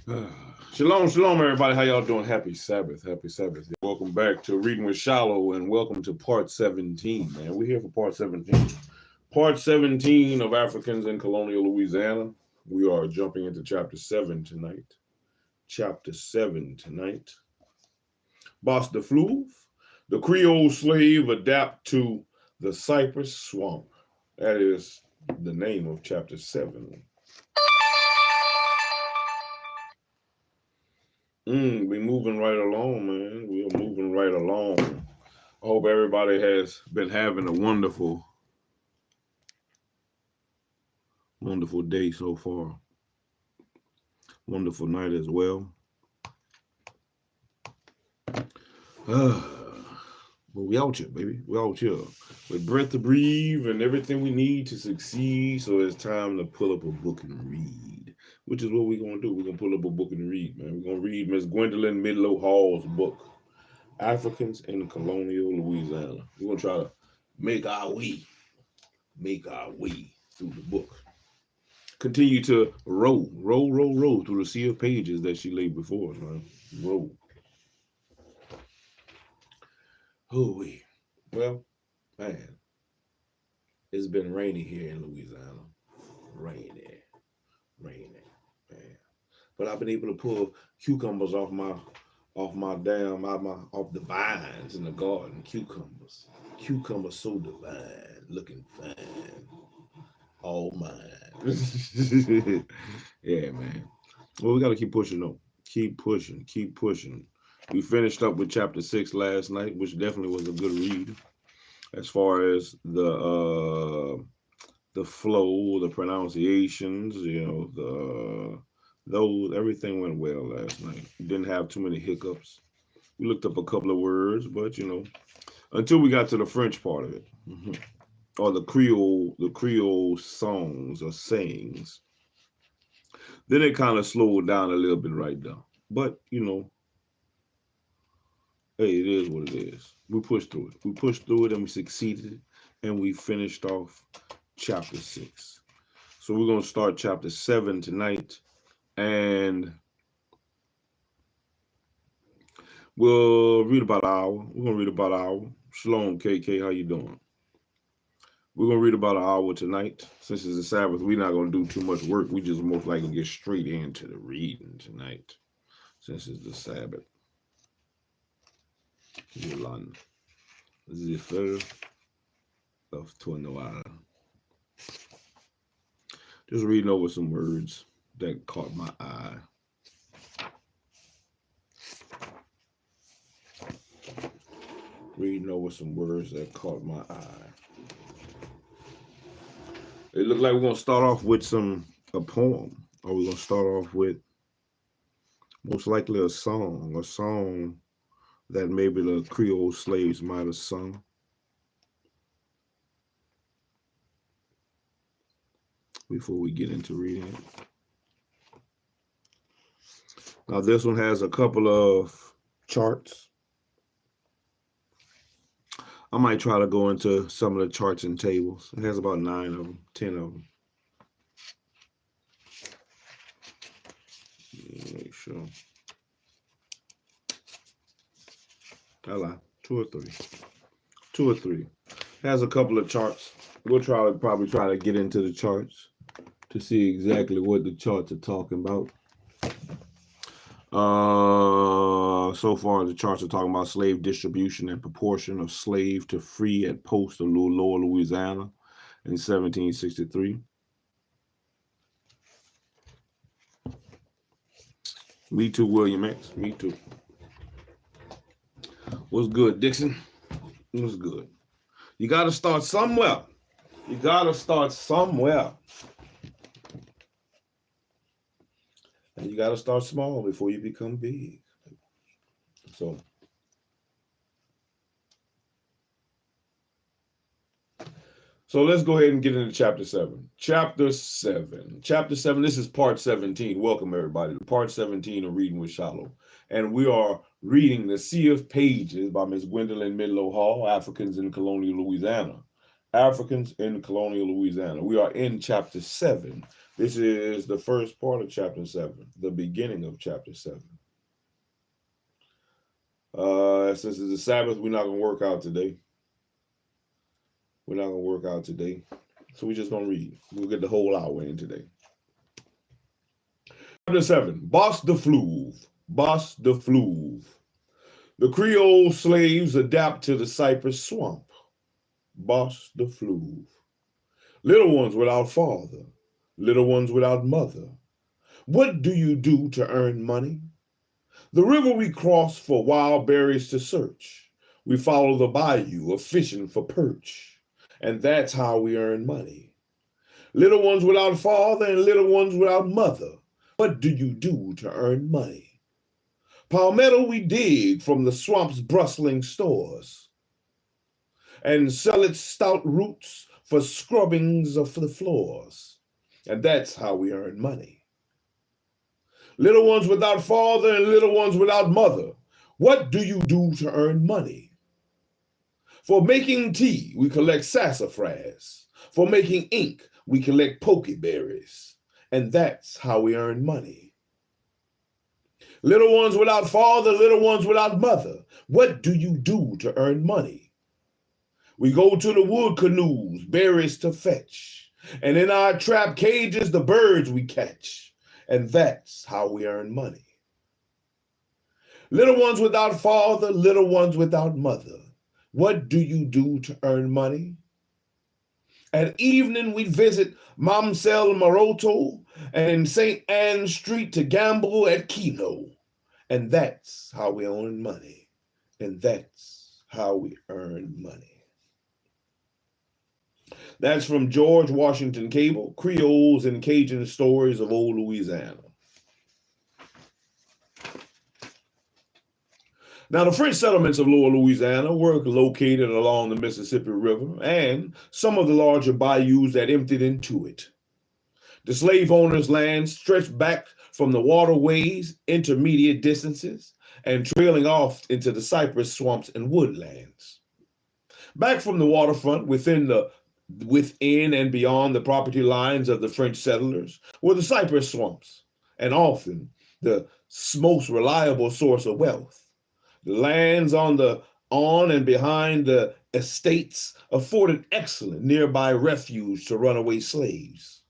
Shalom, shalom, everybody. How y'all doing? Happy Sabbath. Happy Sabbath. Welcome back to Reading with SHILO, and welcome to part 17, man. We're here for part 17. Part 17 of Africans in Colonial Louisiana. We are jumping into chapter 7 tonight. Chapter 7 tonight. Boss de Fleuve, the Creole slave adapt to the cypress swamp. That is the name of chapter 7. We moving right along, man. We are moving right along. I hope everybody has been having a wonderful day so far. Wonderful night as well. But we out here, baby. We out here with breath to breathe and everything we need to succeed. So it's time to pull up a book and read, which is what we're going to do. We're going to pull up a book and read, man. We're going to read Miss GWENDOLYN MIDLO Hall's book, Africans in Colonial Louisiana. We're going to try to make our way through the book. Continue to roll through the sea of pages that she laid before us, man. Roll. Oh, well, man, it's been rainy here in Louisiana. Rainy, man. But I've been able to pull cucumbers off the vines in the garden. Cucumbers so divine, looking fine. All mine. Yeah, man. Well, we got to keep pushing though. Keep pushing. We finished up with chapter 6 last night, which definitely was a good read. As far as the flow, the pronunciations, everything went well last night. Didn't have too many hiccups. We looked up a couple of words, but until we got to the French part of it, or the Creole songs or sayings, then it kind of slowed down a little bit right now. But hey, it is what it is. We pushed through it. And we succeeded, and we finished off chapter 6. So we're going to start chapter 7 tonight, and we'll read about an hour. We're going to read about an hour. Shalom, KK, how you doing? We're going to read about an hour tonight. Since it's a Sabbath, we're not going to do too much work. We just most likely get straight into the reading tonight, since it's the Sabbath. The first of Tournoir. Just reading over some words that caught my eye. Reading over some words that caught my eye. It looked like we're going to start off with a poem, or we're going to start off with most likely a song that maybe the Creole slaves might have sung. Before we get into reading it. Now this one has a couple of charts. I might try to go into some of the charts and tables. It has about 9 of them, 10 of them. Make sure. I lie. 2 or 3. 2 or 3. Has a couple of charts. We'll probably try to get into the charts to see exactly what the charts are talking about. So far, the charts are talking about slave distribution and proportion of slave to free at post of Lower Louisiana in 1763. Me too, William X. Me too. What's good, Dixon? What's good? You got to start somewhere. And you got to start small before you become big. So let's go ahead and get into chapter 7. Chapter 7. This is part 17. Welcome, everybody, to part 17 of Reading with SHALOM. And we are reading The Sea of Pages by Miss GWENDOLYN MIDLO Hall, Africans in Colonial Louisiana. Africans in Colonial Louisiana. We are in chapter 7. This is the first part of chapter 7, the beginning of chapter 7. Since it's the Sabbath, we're not going to work out today. So we're just going to read. We'll get the whole hour in today. Chapter 7, Boss de Fleuve. The Creole slaves adapt to the cypress swamp. Boss de Fleuve. Little ones without father, little ones without mother. What do you do to earn money? The river we cross for wild berries to search. We follow the bayou of fishing for perch. And that's how we earn money. Little ones without father and little ones without mother. What do you do to earn money? Palmetto we dig from the swamp's bristling stores and sell its stout roots for scrubbings of the floors. And that's how we earn money. Little ones without father and little ones without mother. What do you do to earn money? For making tea, we collect sassafras. For making ink, we collect pokeberries. And that's how we earn money. Little ones without father, little ones without mother. What do you do to earn money? We go to the wood canoes, berries to fetch. And in our trap cages, the birds we catch. And that's how we earn money. Little ones without father, little ones without mother. What do you do to earn money? At evening, we visit Mamselle Maroto and St. Anne Street to gamble at Keno. And that's how we earn money. And that's how we earn money. That's from George Washington Cable, Creoles and Cajun Stories of Old Louisiana. Now, the French settlements of Lower Louisiana were located along the Mississippi River and some of the larger bayous that emptied into it. The slave owners' land stretched back from the waterways intermediate distances and trailing off into the cypress swamps and woodlands. Back from the waterfront within and beyond the property lines of the French settlers were the cypress swamps, and often the most reliable source of wealth. The lands on and behind the estates afforded excellent nearby refuge to runaway slaves.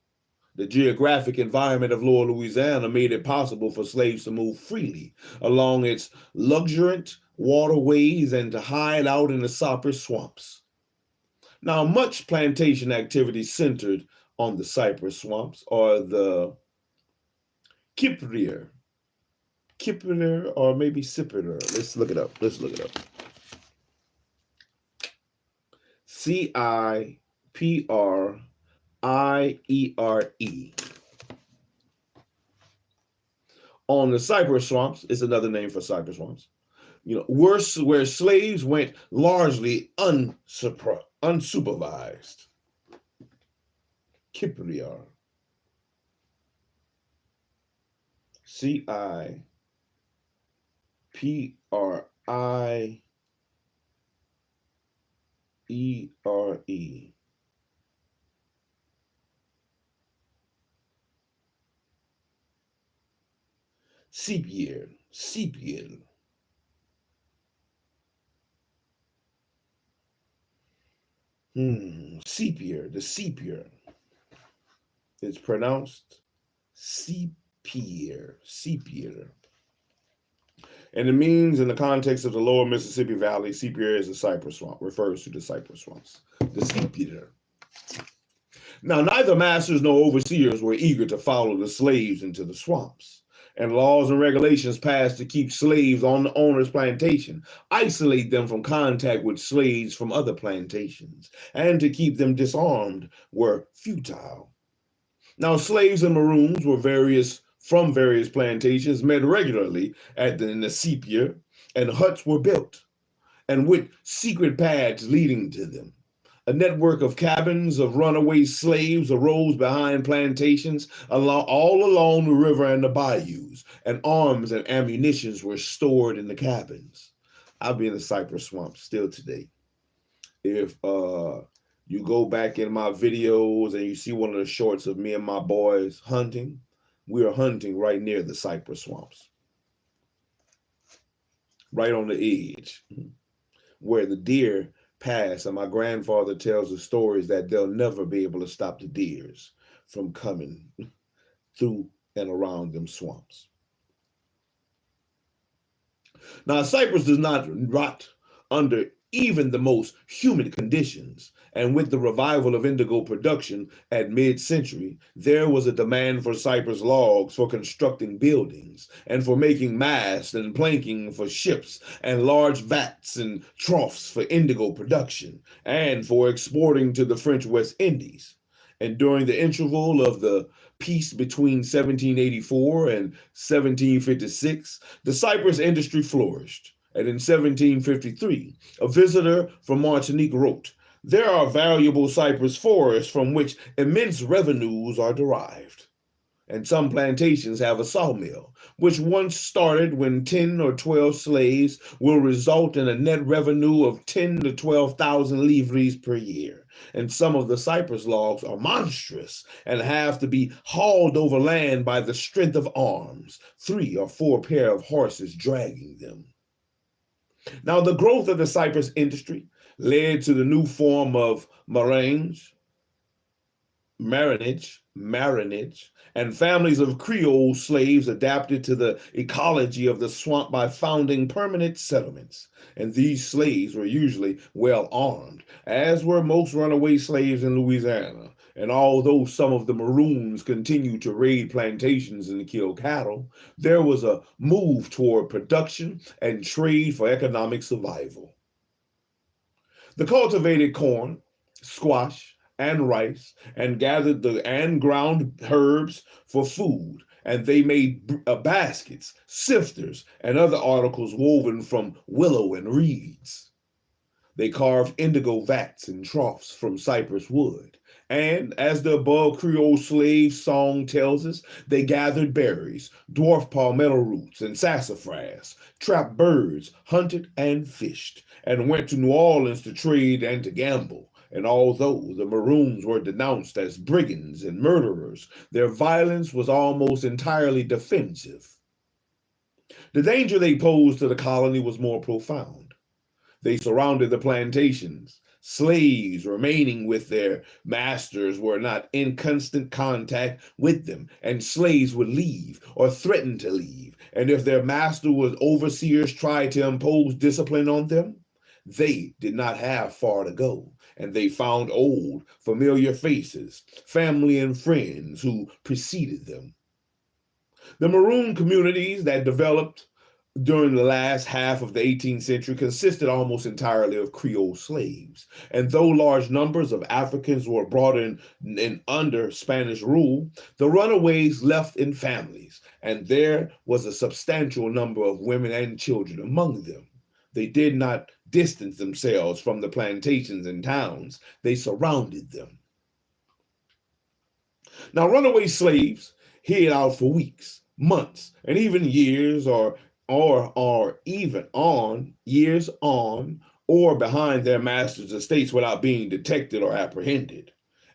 The geographic environment of Lower Louisiana made it possible for slaves to move freely along its luxuriant waterways and to hide out in the cypress swamps. Now, much plantation activity centered on the cypress swamps or the Kiprir, or maybe Sipiter. Let's look it up. Cipriere. On the cypress swamps is another name for cypress swamps. Where slaves went largely unsupervised. Cipriere. Cipriere. Sepier. Sepier. The sepier. It's pronounced sepier. And it means, in the context of the lower Mississippi Valley, sepier is a cypress swamp, refers to the cypress swamps. The sepier. Now, neither masters nor overseers were eager to follow the slaves into the swamps, and laws and regulations passed to keep slaves on the owner's plantation, isolate them from contact with slaves from other plantations, and to keep them disarmed were futile. Now, slaves and maroons from various plantations met regularly in the sepier, and huts were built, and with secret paths leading to them. A network of cabins of runaway slaves arose behind plantations all along the river and the bayous, and arms and ammunitions were stored in the cabins. I'll be in the cypress swamp still today. If You go back in my videos and you see one of the shorts of me and my boys hunting. We are hunting right near the cypress swamps, right on the edge where the deer pass. And my grandfather tells the stories that they'll never be able to stop the deers from coming through and around them swamps. Now, cypress does not rot under even the most humid conditions, and with the revival of indigo production at mid-century, there was a demand for cypress logs for constructing buildings and for making masts and planking for ships and large vats and troughs for indigo production and for exporting to the French West Indies. And during the interval of the peace between 1784 and 1756, the cypress industry flourished. And in 1753, a visitor from Martinique wrote, "There are valuable cypress forests from which immense revenues are derived. And some plantations have a sawmill, which once started when 10 or 12 slaves will result in a net revenue of 10 to 12,000 livres per year. And some of the cypress logs are monstrous and have to be hauled over land by the strength of arms, 3 or 4 pair of horses dragging them." Now, the growth of the cypress industry led to the new form of marinage, and families of Creole slaves adapted to the ecology of the swamp by founding permanent settlements. And these slaves were usually well armed, as were most runaway slaves in Louisiana. And although some of the Maroons continued to raid plantations and kill cattle, there was a move toward production and trade for economic survival. The cultivated corn, squash, and rice, and gathered and ground herbs for food, and they made baskets, sifters, and other articles woven from willow and reeds. They carved indigo vats and troughs from cypress wood. And as the above Creole slave song tells us, they gathered berries, dwarf palmetto roots, and sassafras, trapped birds, hunted and fished, and went to New Orleans to trade and to gamble. And although the Maroons were denounced as brigands and murderers, their violence was almost entirely defensive. The danger they posed to the colony was more profound. They surrounded the plantations. Slaves remaining with their masters were not in constant contact with them, and slaves would leave or threaten to leave. And if their master or overseers tried to impose discipline on them, they did not have far to go, and they found old, familiar faces, family and friends who preceded them. The Maroon communities that developed during the last half of the 18th century consisted almost entirely of Creole slaves. And though large numbers of Africans were brought in under Spanish rule, the runaways left in families, and there was a substantial number of women and children among them. They did not distance themselves from the plantations and towns. They surrounded them. Now, runaway slaves hid out for weeks, months, and even years or even years on or behind their master's estates without being detected or apprehended.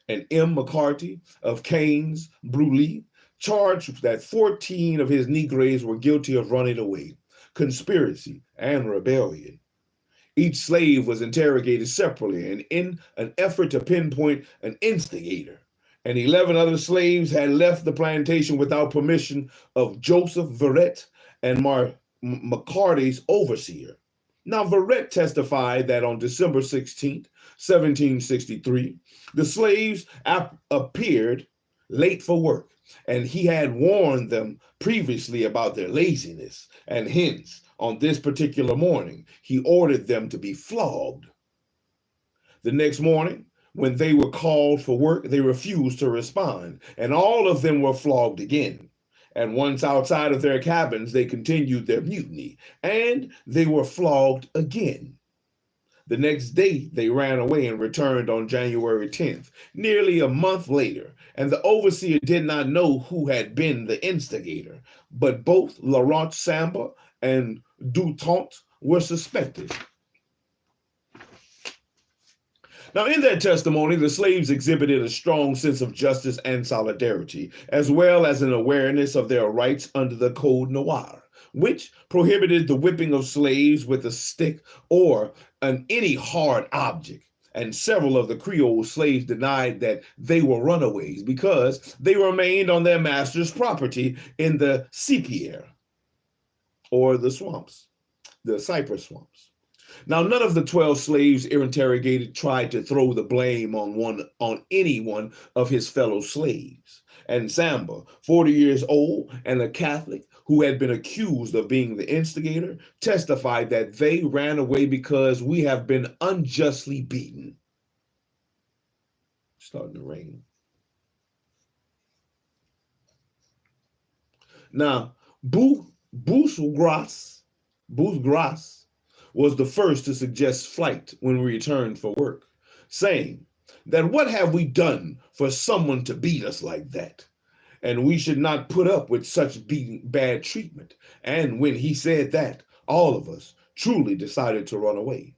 And M. McCarty of Cairns Bruley charged that 14 of his Negroes were guilty of running away, conspiracy, and rebellion. Each slave was interrogated separately and in an effort to pinpoint an instigator. And 11 other slaves had left the plantation without permission of Joseph Verrett and McCarty's overseer. Now, Verrett testified that on December 16, 1763, the slaves appeared late for work, and he had warned them previously about their laziness, and hence, on this particular morning, he ordered them to be flogged. The next morning, when they were called for work, they refused to respond, and all of them were flogged again. And once outside of their cabins, they continued their mutiny, and they were flogged again. The next day, they ran away and returned on January 10th, nearly a month later, and the overseer did not know who had been the instigator, but both Laurent Samba and Dutant were suspected. Now, in their testimony, the slaves exhibited a strong sense of justice and solidarity, as well as an awareness of their rights under the Code Noir, which prohibited the whipping of slaves with a stick or any hard object. And several of the Creole slaves denied that they were runaways because they remained on their master's property in the sepier, or the swamps, the cypress swamps. Now, none of the 12 slaves interrogated tried to throw the blame on any one of his fellow slaves. And Samba, 40 years old and a Catholic who had been accused of being the instigator, testified that they ran away because we have been unjustly beaten. Starting to rain. Now, BootSoulja337 was the first to suggest flight when we returned for work, saying that what have we done for someone to beat us like that? And we should not put up with such bad treatment. And when he said that, all of us truly decided to run away.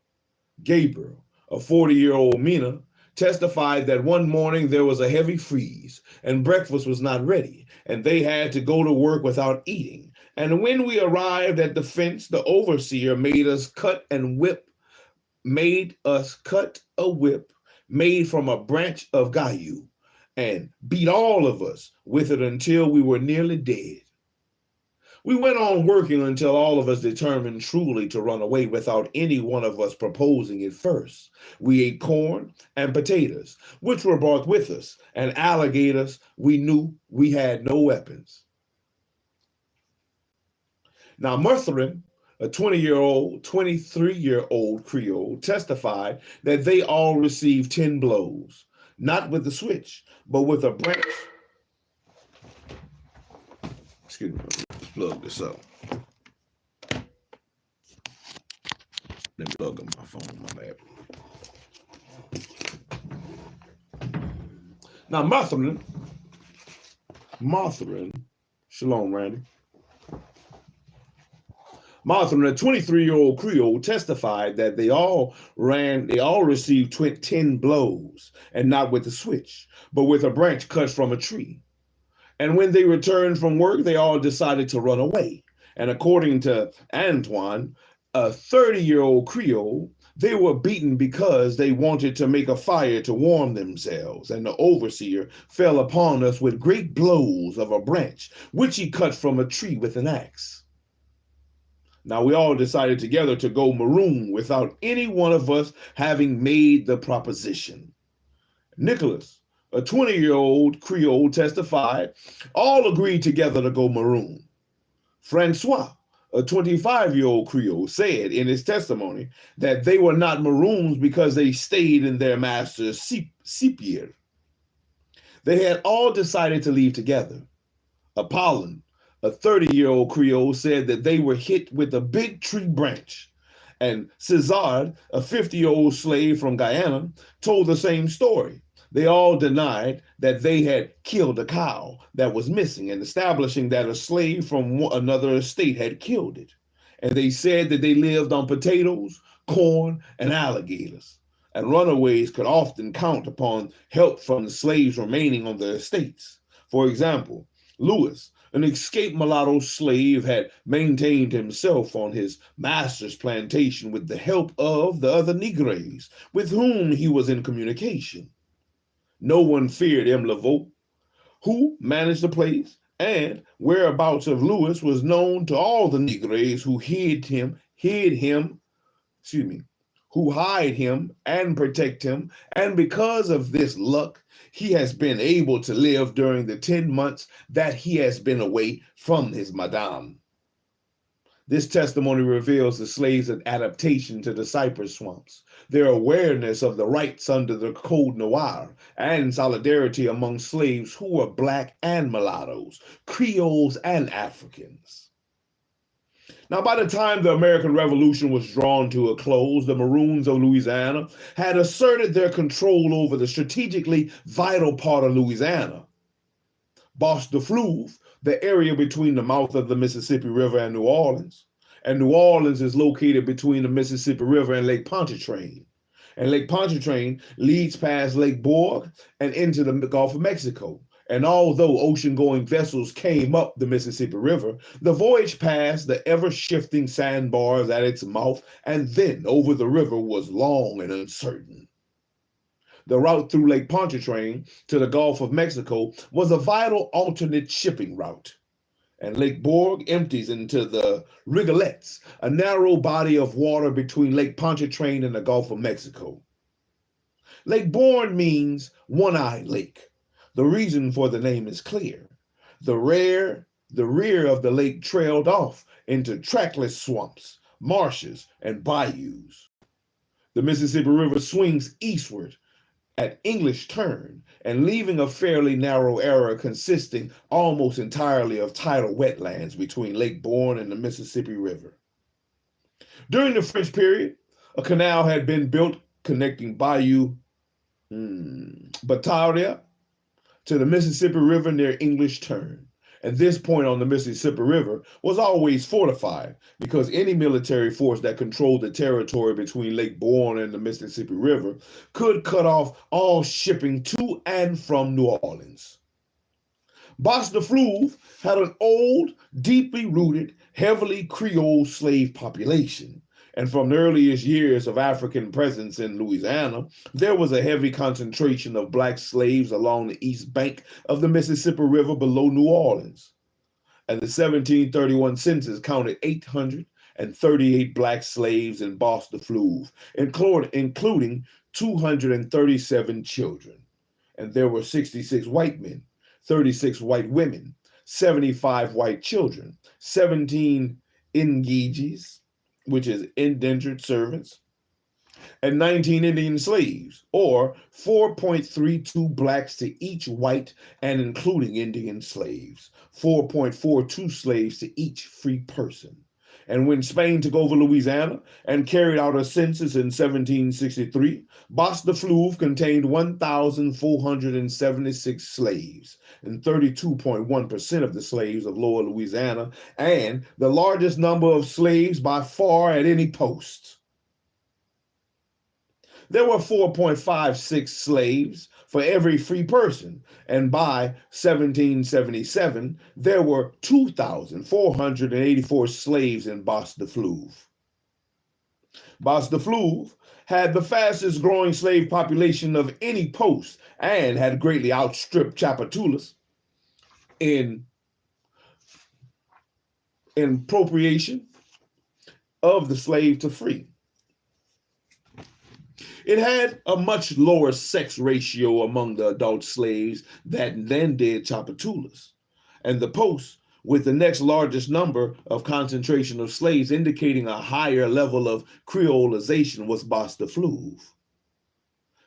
Gabriel, a 40-year-old Mina, testified that one morning there was a heavy freeze and breakfast was not ready, and they had to go to work without eating. And when we arrived at the fence, the overseer made us cut a whip made from a branch of gayou and beat all of us with it until we were nearly dead. We went on working until all of us determined truly to run away without any one of us proposing it first. We ate corn and potatoes, which were brought with us, and alligators. We knew we had no weapons. Now, Murtharin, a 23-year-old Creole, testified that they all received 10 blows, not with the switch, but with a branch. Excuse me, let's plug this up. Let me plug up my phone, my bad. Now, Murtharin, Shalom, Randy. Murtharin, a 23-year-old Creole, testified that they all received 10 blows, and not with the switch, but with a branch cut from a tree. And when they returned from work, they all decided to run away. And according to Antoine, a 30-year-old Creole, they were beaten because they wanted to make a fire to warm themselves. And the overseer fell upon us with great blows of a branch, which he cut from a tree with an axe. Now, we all decided together to go maroon without any one of us having made the proposition. Nicholas, a 20-year-old Creole, testified, all agreed together to go maroon. Francois, a 25-year-old Creole, said in his testimony that they were not maroons because they stayed in their master's sepier. They had all decided to leave together. Apollon, a 30-year-old Creole, said that they were hit with a big tree branch. And Cesar, a 50-year-old slave from Guyana, told the same story. They all denied that they had killed a cow that was missing and establishing that a slave from another estate had killed it. And they said that they lived on potatoes, corn, and alligators. And runaways could often count upon help from the slaves remaining on their estates. For example, Louis, an escaped mulatto slave, had maintained himself on his master's plantation with the help of the other Negroes with whom he was in communication. No one feared M. Laveau, who managed the place, and whereabouts of Louis was known to all the Negroes who hide him and protect him. And because of this luck, he has been able to live during the 10 months that he has been away from his madame. This testimony reveals the slaves' adaptation to the cypress swamps, their awareness of the rights under the Code Noir, and solidarity among slaves who were Black and mulattoes, Creoles and Africans. Now, by the time the American Revolution was drawn to a close, the Maroons of Louisiana had asserted their control over the strategically vital part of Louisiana. Bas de Fleuve, the area between the mouth of the Mississippi River and New Orleans. And New Orleans is located between the Mississippi River and Lake Pontchartrain. And Lake Pontchartrain leads past Lake Borgne and into the Gulf of Mexico. And although ocean-going vessels came up the Mississippi River, the voyage past the ever-shifting sandbars at its mouth and then over the river was long and uncertain. The route through Lake Pontchartrain to the Gulf of Mexico was a vital alternate shipping route. And Lake Borgne empties into the Rigolets, a narrow body of water between Lake Pontchartrain and the Gulf of Mexico. Lake Borgne means one-eyed lake. The reason for the name is clear. The rear of the lake trailed off into trackless swamps, marshes, and bayous. The Mississippi River swings eastward at English Turn and leaving a fairly narrow area consisting almost entirely of tidal wetlands between Lake Borgne and the Mississippi River. During the French period, a canal had been built connecting Bayou Batavia to the Mississippi River near English Turn. And this point on the Mississippi River was always fortified because any military force that controlled the territory between Lake Borgne and the Mississippi River could cut off all shipping to and from New Orleans. Bas-de-Fleuve had an old, deeply rooted, heavily Creole slave population. And from the earliest years of African presence in Louisiana, there was a heavy concentration of black slaves along the east bank of the Mississippi River below New Orleans. And the 1731 census counted 838 black slaves in Bas-de-Fleuve, including 237 children. And there were 66 white men, 36 white women, 75 white children, 17 engagees, which is indentured servants, and 19 Indian slaves, or 4.32 blacks to each white and including Indian slaves, 4.42 slaves to each free person. And when Spain took over Louisiana and carried out a census in 1763, Bas-de-Fleuve contained 1,476 slaves, and 32.1% of the slaves of Lower Louisiana, and the largest number of slaves by far at any post. There were 4.56 slaves for every free person, and by 1777, there were 2,484 slaves in Bas-de-Fleuve. Bas-de-Fleuve had the fastest growing slave population of any post and had greatly outstripped Tchoupitoulas in appropriation of the slave to free. It had a much lower sex ratio among the adult slaves than did Tchoupitoulas, and the post with the next largest number of concentration of slaves indicating a higher level of creolization was Bas-de-Fleuve.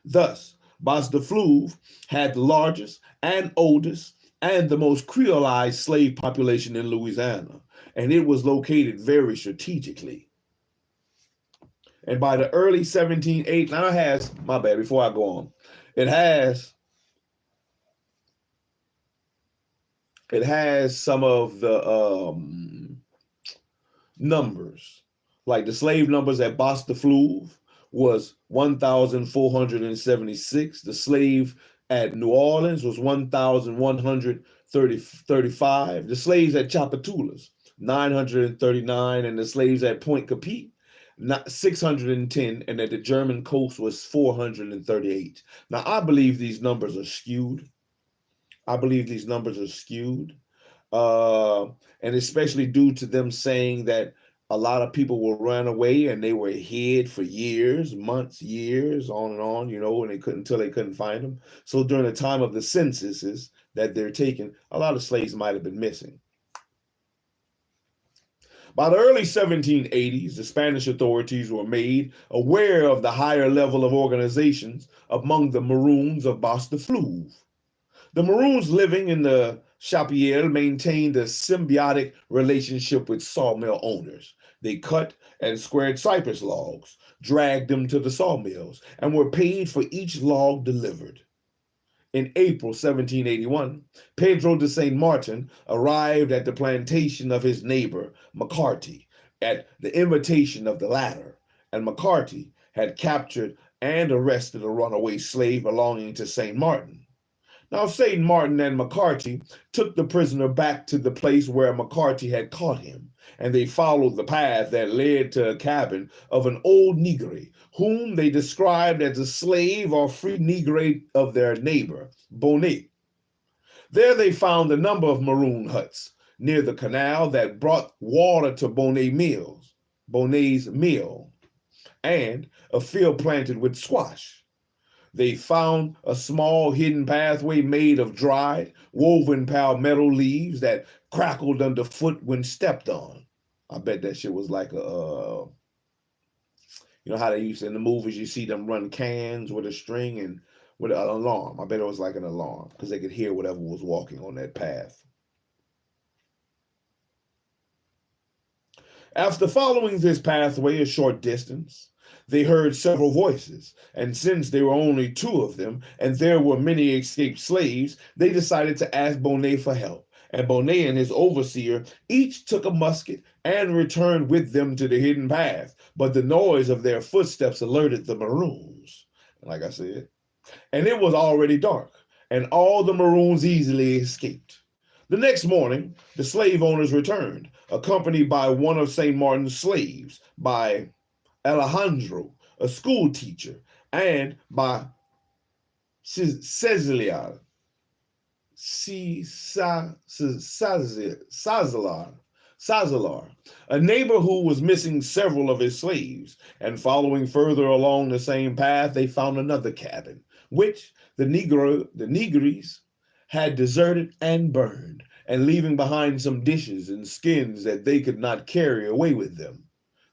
Thus, Bas-de-Fleuve had the largest and oldest and the most creolized slave population in Louisiana, and it was located very strategically. And by the early 1780s, now it has, my bad, before I go on, it has some of the numbers, like the slave numbers at Bas-de-Fleuve was 1,476. The slave at New Orleans was 1,135. The slaves at Tchoupitoulas, 939, and the slaves at Point Capit, 610, and at the German coast was 438. Now, I believe these numbers are skewed. And especially due to them saying that a lot of people will run away and they were hid for years, months, years, on and on, and they couldn't find them. So during the time of the censuses that they're taking, a lot of slaves might have been missing. By the early 1780s, the Spanish authorities were made aware of the higher level of organizations among the Maroons of Bas-de-Fleuve. The Maroons living in the Chapielle maintained a symbiotic relationship with sawmill owners. They cut and squared cypress logs, dragged them to the sawmills, and were paid for each log delivered. In April 1781, Pedro de Saint Martin arrived at the plantation of his neighbor, McCarty, at the invitation of the latter, and McCarty had captured and arrested a runaway slave belonging to St. Martin. Now, St. Martin and McCarty took the prisoner back to the place where McCarty had caught him, and they followed the path that led to a cabin of an old Negre, whom they described as a slave or free Negre of their neighbor, Bonet. There they found a number of maroon huts near the canal that brought water to Bonet's mill, and a field planted with squash. They found a small hidden pathway made of dried, woven palmetto leaves that crackled underfoot when stepped on. I bet that shit was like a, you know how they used to, in the movies, you see them run cans with a string and with an alarm. I bet it was like an alarm because they could hear whatever was walking on that path. After following this pathway a short distance, they heard several voices, and since there were only two of them, and there were many escaped slaves, they decided to ask Bonet for help. And Bonet and his overseer each took a musket and returned with them to the hidden path, but the noise of their footsteps alerted the Maroons, like I said, and it was already dark, and all the Maroons easily escaped. The next morning, the slave owners returned, accompanied by one of St. Martin's slaves, by Alejandro, a school teacher, and by Cesilar, a neighbor who was missing several of his slaves. And following further along the same path, they found another cabin, which the Negres had deserted and burned, and leaving behind some dishes and skins that they could not carry away with them.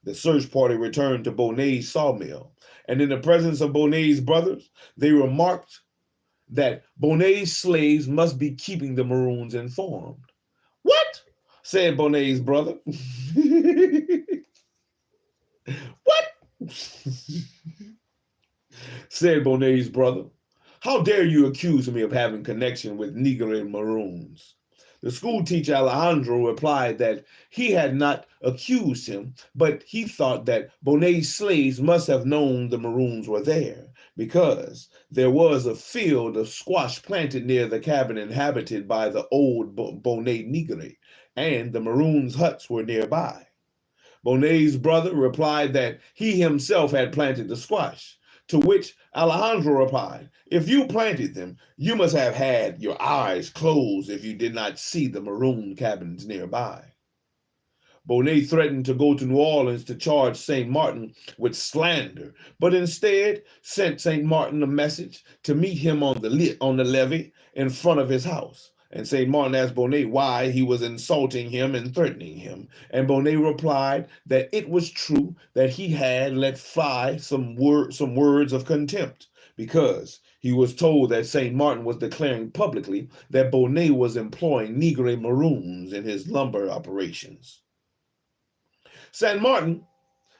The search party returned to Bonet's sawmill, and in the presence of Bonet's brothers, they remarked that Bonet's slaves must be keeping the Maroons informed. "What?" said Bonet's brother. "What?" said Bonet's brother. "How dare you accuse me of having connection with Negro Maroons?" The school teacher Alejandro replied that he had not accused him, but he thought that Bonet's slaves must have known the Maroons were there, because there was a field of squash planted near the cabin inhabited by the old Bonet Negre, and the Maroons' huts were nearby. Bonet's brother replied that he himself had planted the squash, to which Alejandro replied, "If you planted them, you must have had your eyes closed if you did not see the maroon cabins nearby." Bonet threatened to go to New Orleans to charge St. Martin with slander, but instead sent St. Martin a message to meet him on the levee in front of his house. And St. Martin asked Bonet why he was insulting him and threatening him. And Bonet replied that it was true that he had let fly some words of contempt, because he was told that St. Martin was declaring publicly that Bonet was employing Negro Maroons in his lumber operations. St. Martin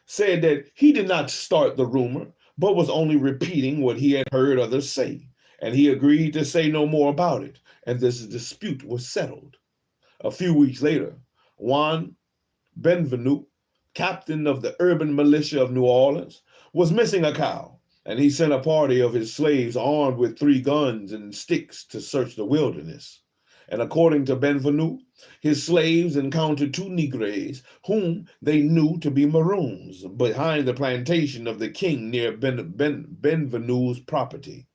said that he did not start the rumor, but was only repeating what he had heard others say, and he agreed to say no more about it, and this dispute was settled. A few weeks later, Juan Benvenu, captain of the urban militia of New Orleans, was missing a cow, and he sent a party of his slaves armed with 3 guns and sticks to search the wilderness. And according to Benvenu, his slaves encountered 2 Negres whom they knew to be Maroons behind the plantation of the king near Benvenu's property.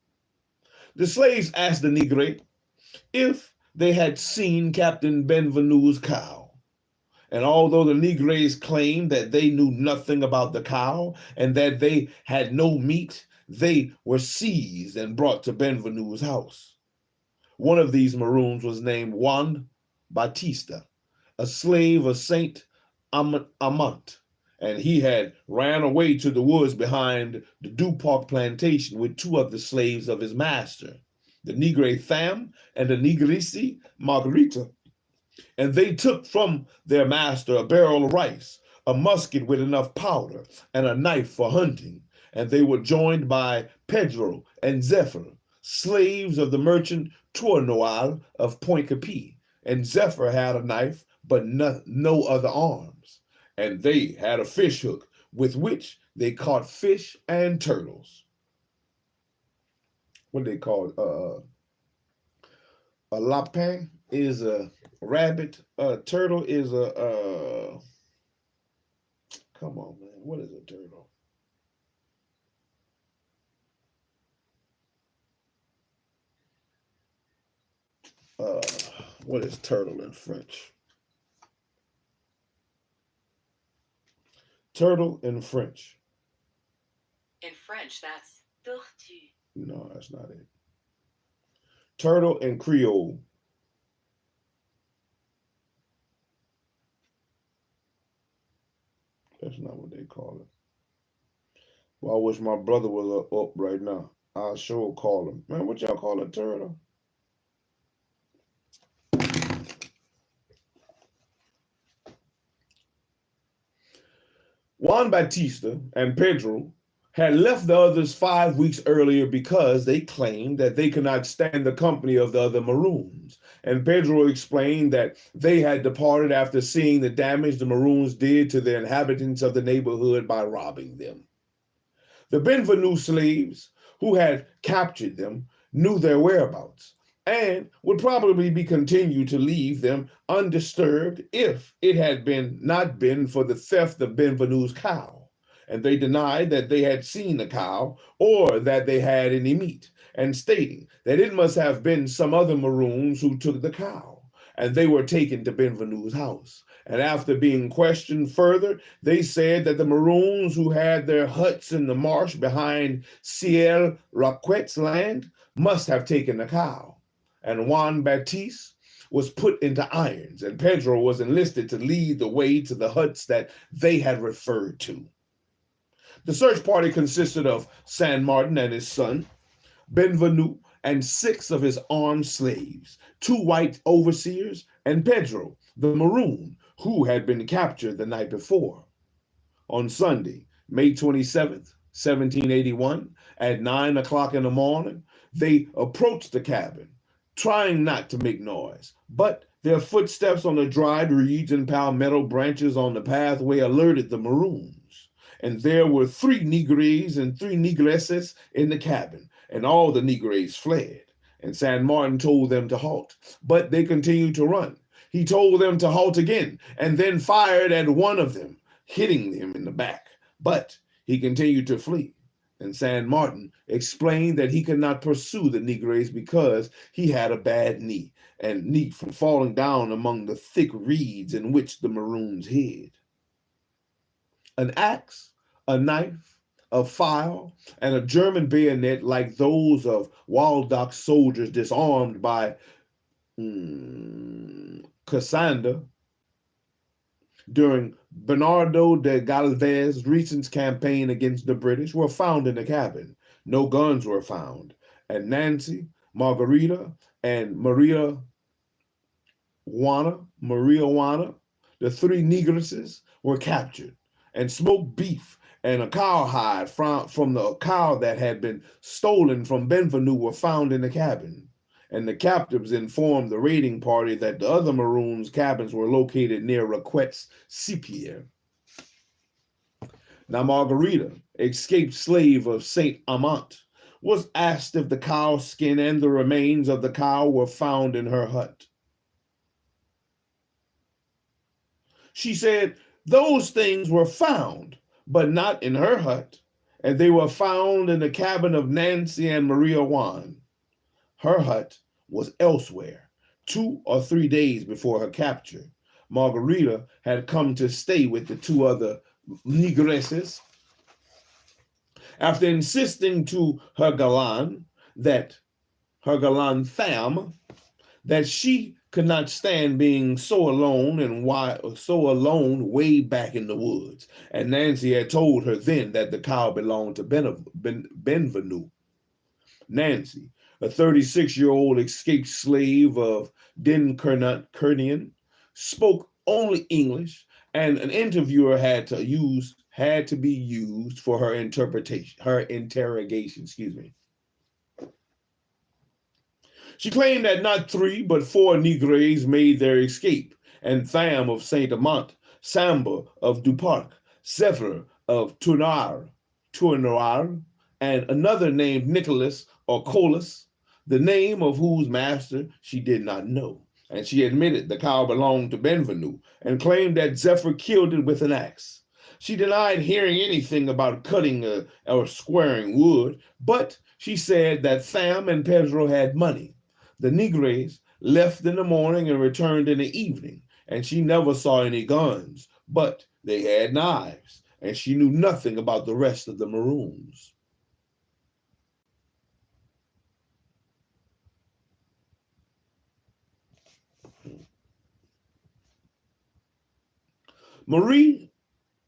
The slaves asked the Negre if they had seen Captain Benvenu's cow. And although the Negres claimed that they knew nothing about the cow and that they had no meat, they were seized and brought to Benvenu's house. One of these Maroons was named Juan Batista, a slave of Saint Amant, and he had ran away to the woods behind the Duparc plantation with 2 other slaves of his master, the Negre Tham and the Negresi Margarita. And they took from their master a barrel of rice, a musket with enough powder, and a knife for hunting. And they were joined by Pedro and Zephyr, slaves of the merchant Tournoal of Point Capi. And Zephyr had a knife, but no other arms. And they had a fish hook with which they caught fish and turtles. what they call a lapin is a rabbit. A turtle is a come on, man. What is a turtle? What is turtle in French? Turtle in French. In French, that's tortue. No, that's not it. Turtle in Creole. That's not what they call it. Well, I wish my brother was up right now. I'll sure call him. Man, what y'all call a turtle? Juan Bautista and Pedro had left the others 5 weeks earlier because they claimed that they could not stand the company of the other Maroons. And Pedro explained that they had departed after seeing the damage the Maroons did to the inhabitants of the neighborhood by robbing them. The Benvenue slaves who had captured them knew their whereabouts and would probably be continued to leave them undisturbed if it had not been for the theft of Benvenue's cow. And they denied that they had seen the cow or that they had any meat, and stating that it must have been some other Maroons who took the cow, and they were taken to Benvenue's house. And after being questioned further, they said that the Maroons who had their huts in the marsh behind Ciel Raquet's land must have taken the cow. And Juan Baptiste was put into irons, and Pedro was enlisted to lead the way to the huts that they had referred to. The search party consisted of San Martin and his son, Benvenue, and 6 of his armed slaves, 2 white overseers, and Pedro, the Maroon, who had been captured the night before. On Sunday, May 27th, 1781, at 9 o'clock in the morning, they approached the cabin, trying not to make noise, but their footsteps on the dried reeds and palmetto branches on the pathway alerted the Maroons. And there were 3 Negroes and 3 Negresses in the cabin, and all the Negroes fled. And San Martin told them to halt, but they continued to run. He told them to halt again, and then fired at one of them, hitting him in the back. But he continued to flee. And San Martin explained that he could not pursue the Negroes because he had a bad knee from falling down among the thick reeds in which the Maroons hid. An axe, a knife, a file, and a German bayonet like those of Waldock's soldiers disarmed by Cassandra during Bernardo de Galvez's recent campaign against the British were found in the cabin. No guns were found, and Nancy, Margarita, and Maria Juana, the 3 negresses, were captured, and smoked beef and a cowhide from the cow that had been stolen from Benvenue were found in the cabin. And the captives informed the raiding party that the other Maroons' cabins were located near Raquet's Sepier. Now Margarita, escaped slave of Saint Amant, was asked if the cow skin and the remains of the cow were found in her hut. She said those things were found, but not in her hut, and they were found in the cabin of Nancy and Maria Juan. Her hut was elsewhere. 2 or 3 days before her capture, Margarita had come to stay with the 2 other negresses. After insisting to her gallant femme, that she could not stand being so alone way back in the woods. And Nancy had told her then that the cow belonged to Benvenue. Nancy, a 36-year-old escaped slave of Kernion, spoke only English, and an interviewer had to be used for her interrogation. She claimed that not 3 but 4 Negroes made their escape, and Tham of Saint Amant, Samba of Duparc, Zephyr of Tournoir, and another named Nicholas or Colus, the name of whose master she did not know. And she admitted the cow belonged to Benvenu and claimed that Zephyr killed it with an axe. She denied hearing anything about cutting or squaring wood, but she said that Sam and Pedro had money. The Negres left in the morning and returned in the evening, and she never saw any guns, but they had knives, and she knew nothing about the rest of the Maroons. Marie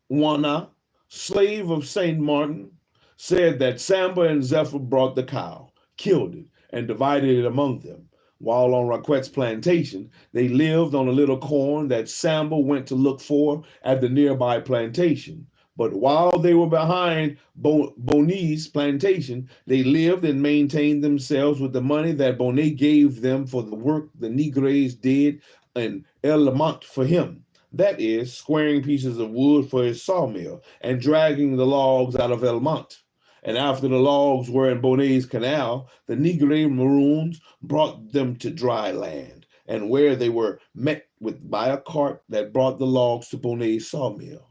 Juana, slave of St. Martin, said that Samba and Zephyr brought the cow, killed it, and divided it among them. While on Raquette's plantation, they lived on a little corn that Samba went to look for at the nearby plantation. But while they were behind Bonet's plantation, they lived and maintained themselves with the money that Bonet gave them for the work the Negres did in El Lamont for him. That is, squaring pieces of wood for his sawmill and dragging the logs out of El Mont. And after the logs were in Bonet's canal, the Negre Maroons brought them to dry land, and where they were met with by a cart that brought the logs to Bonet's sawmill.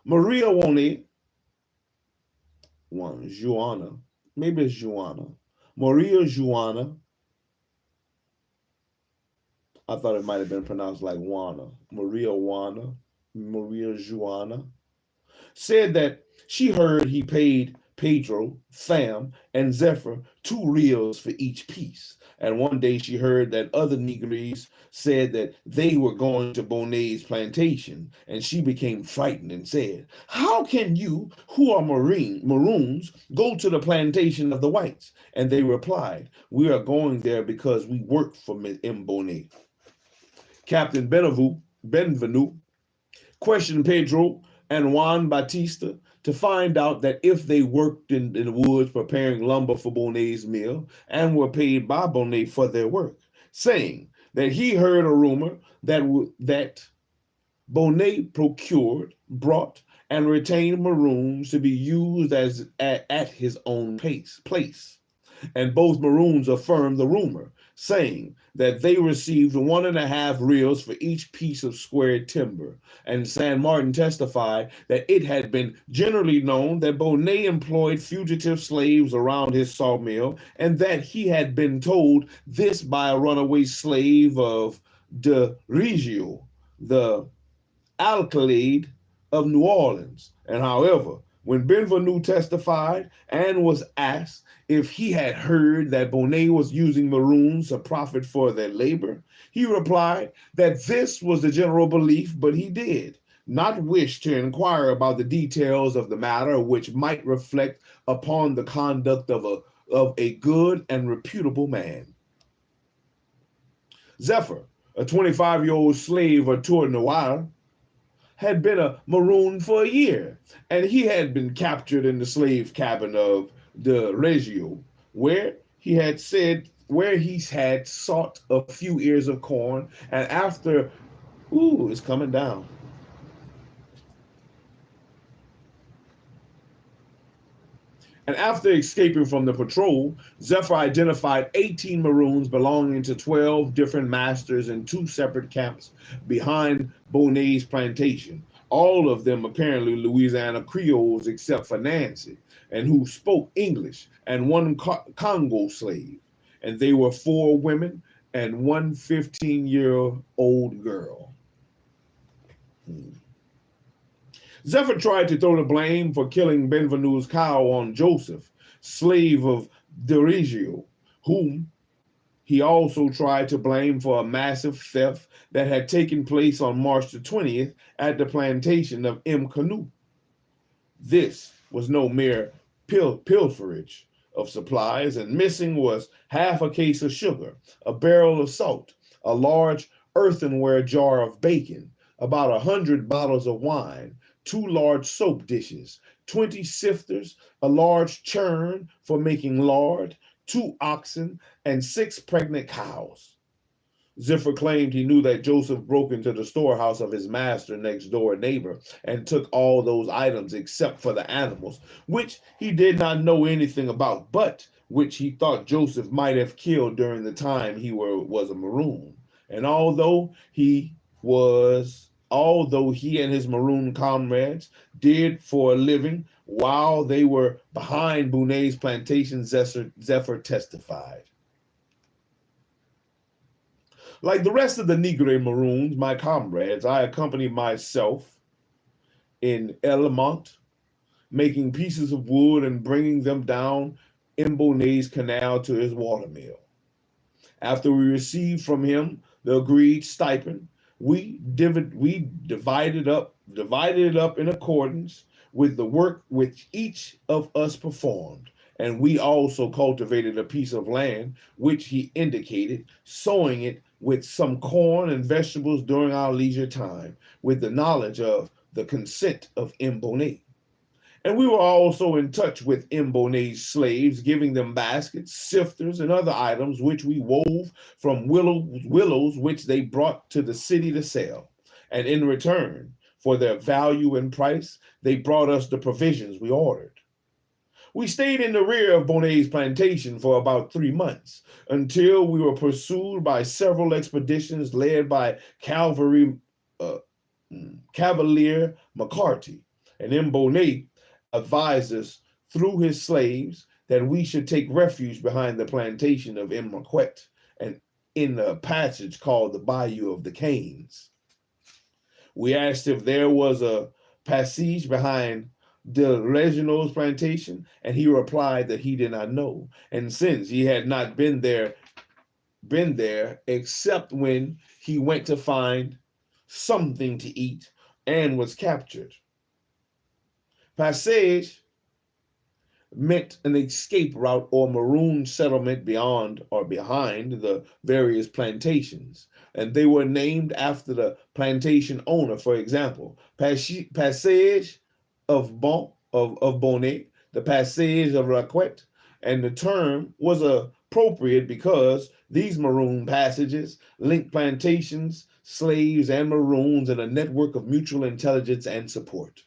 Maria Juana, maybe it's Juana, Maria Juana, I thought it might have been pronounced like Juana, Maria Juana, said that she heard he paid Pedro, Sam, and Zephyr 2 reals for each piece. And one day she heard that other Negres said that they were going to Bonet's plantation, and she became frightened and said, "How can you, who are Maroons, go to the plantation of the whites?" And they replied, "We are going there because we work for M. Bonet." Captain Benvenu questioned Pedro and Juan Batista to find out that if they worked in the woods preparing lumber for Bonet's mill and were paid by Bonet for their work, saying that he heard a rumor that Bonet procured, brought, and retained Maroons to be used at his own place. And both Maroons affirmed the rumor, saying that they received 1.5 reals for each piece of squared timber. And San Martin testified that it had been generally known that Bonet employed fugitive slaves around his sawmill, and that he had been told this by a runaway slave of de Reggio, the alcalde of New Orleans. And however, when Benvenu testified and was asked if he had heard that Bonet was using Maroons to profit for their labor, he replied that this was the general belief, but he did not wish to inquire about the details of the matter, which might reflect upon the conduct of a good and reputable man. Zephyr, a 25-year-old slave of Tour Noir, had been a Maroon for a year, and he had been captured in the slave cabin of de Reggio, where he had sought a few ears of corn, and after, it's coming down. And after escaping from the patrol, Zephyr identified 18 Maroons belonging to 12 different masters in 2 separate camps behind Bonet's plantation, all of them apparently Louisiana Creoles except for Nancy, and who spoke English, and 1 Congo slave. And they were 4 women and 1 15-year-old girl. Zephyr tried to throw the blame for killing Benvenu's cow on Joseph, slave of de Reggio, whom he also tried to blame for a massive theft that had taken place on March the 20th at the plantation of M. Canoe. This was no mere pilferage of supplies, and missing was half a case of sugar, a barrel of salt, a large earthenware jar of bacon, about 100 bottles of wine, 2 large soap dishes, 20 sifters, a large churn for making lard, 2 oxen, and 6 pregnant cows. Zephyr claimed he knew that Joseph broke into the storehouse of his master next door neighbor and took all those items except for the animals, which he did not know anything about. But which he thought Joseph might have killed during the time he was a Maroon. And although he and his Maroon comrades did for a living while they were behind Bunay's plantation, Zephyr testified. Like the rest of the Negro Maroons, my comrades, I accompanied myself in Element, making pieces of wood and bringing them down Mbonay's canal to his watermill. After we received from him the agreed stipend, we divided it up in accordance with the work which each of us performed. And we also cultivated a piece of land, which he indicated, sowing it with some corn and vegetables during our leisure time, with the knowledge of the consent of Mbonay. And we were also in touch with Mbonay's slaves, giving them baskets, sifters, and other items which we wove from willows which they brought to the city to sell. And in return for their value and price, they brought us the provisions we ordered. We stayed in the rear of Bonet's plantation for about 3 months until we were pursued by several expeditions led by Cavalier McCarty. And Mbonet advised us through his slaves that we should take refuge behind the plantation of Marquette and in a passage called the Bayou of the Canes. We asked if there was a passage behind de Reginald's plantation, and he replied that he did not know. And since he had not been there except when he went to find something to eat and was captured. Passage meant an escape route or maroon settlement beyond or behind the various plantations, and they were named after the plantation owner. For example, Passage of Bonnet, the Passage of Raquette, and the term was appropriate because these maroon passages linked plantations, slaves, and maroons in a network of mutual intelligence and support.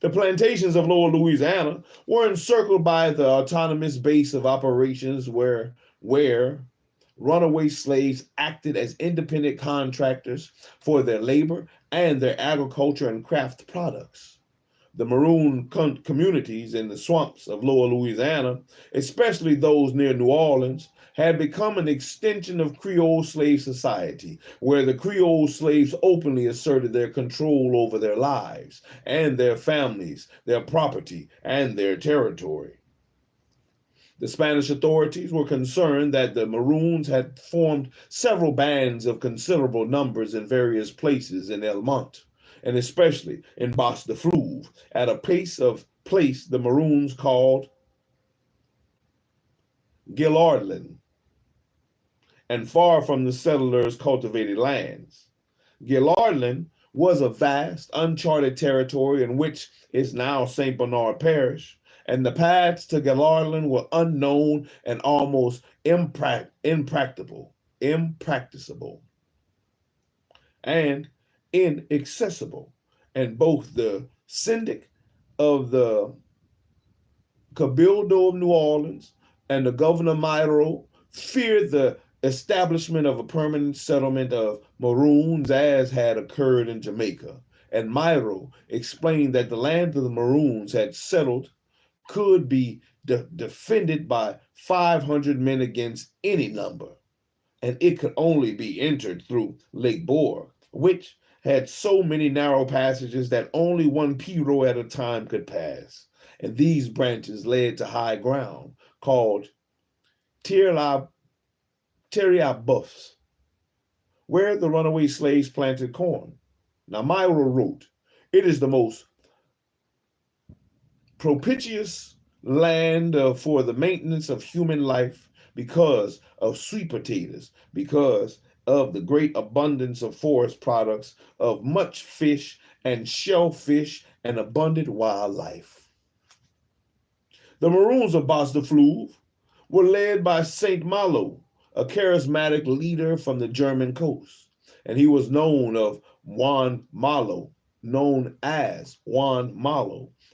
The plantations of Lower Louisiana were encircled by the autonomous base of operations where runaway slaves acted as independent contractors for their labor and their agriculture and craft products. The maroon communities in the swamps of Lower Louisiana, especially those near New Orleans, had become an extension of Creole slave society, where the Creole slaves openly asserted their control over their lives and their families, their property, and their territory. The Spanish authorities were concerned that the Maroons had formed several bands of considerable numbers in various places in El Mont, and especially in Bas de Fleuve, at a place the Maroons called Gillardlin, and far from the settlers' cultivated lands. Gillardlin was a vast, uncharted territory in which is now St. Bernard Parish, and the paths to Gillardlin were unknown and almost impracticable, and inaccessible. And both the syndic of the Cabildo of New Orleans and the Governor MIDLO feared the establishment of a permanent settlement of Maroons as had occurred in Jamaica. And MIDLO explained that the land of the Maroons had settled could be defended by 500 men against any number, and it could only be entered through Lake Bourg, which had so many narrow passages that only one pirogue at a time could pass. And these branches led to high ground called Terriabuffs, where the runaway slaves planted corn. Now, Myra wrote, "It is the most propitious land for the maintenance of human life because of sweet potatoes, because of the great abundance of forest products, of much fish and shellfish and abundant wildlife." The Maroons of Bas de Fleuve were led by Saint Malo, a charismatic leader from the German coast, and he was known as Juan Malo.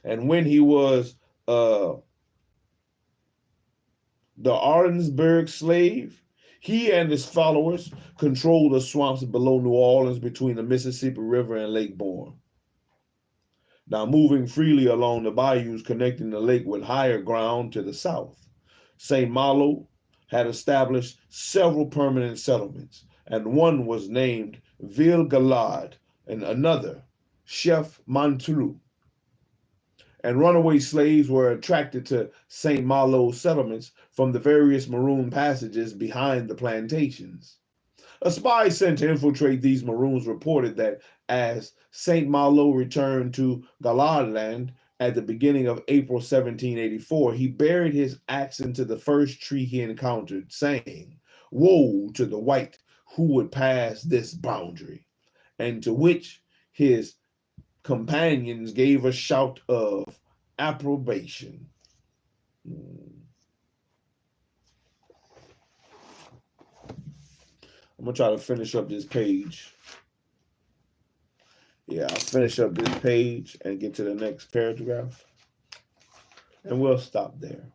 And when he was the Orangeburg slave. He and his followers controlled the swamps below New Orleans between the Mississippi River and Lake Borgne. Now, moving freely along the bayous connecting the lake with higher ground to the south, St. Malo had established several permanent settlements, and one was named Ville Galard and another Chef Montreux. And runaway slaves were attracted to St. Malo's settlements from the various maroon passages behind the plantations. A spy sent to infiltrate these maroons reported that as St. Malo returned to Galardland at the beginning of April 1784, he buried his axe into the first tree he encountered, saying, "Woe to the white who would pass this boundary," and to which his companions gave a shout of approbation. I'm going to try to finish up this page. Yeah, I'll finish up this page and get to the next paragraph. And we'll stop there.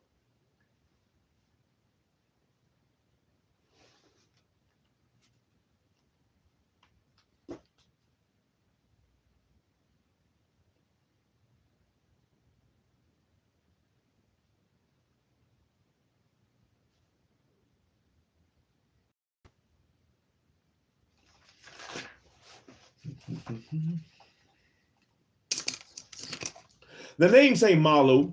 The name St. Malo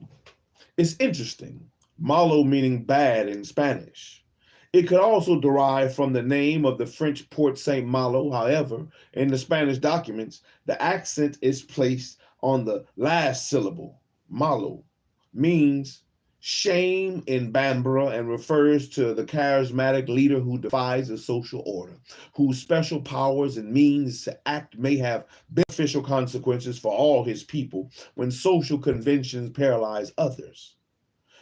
is interesting. Malo meaning bad in Spanish. It could also derive from the name of the French port St. Malo. However, in the Spanish documents, the accent is placed on the last syllable. Malo means shame in Bambara and refers to the charismatic leader who defies the social order, whose special powers and means to act may have beneficial consequences for all his people when social conventions paralyze others.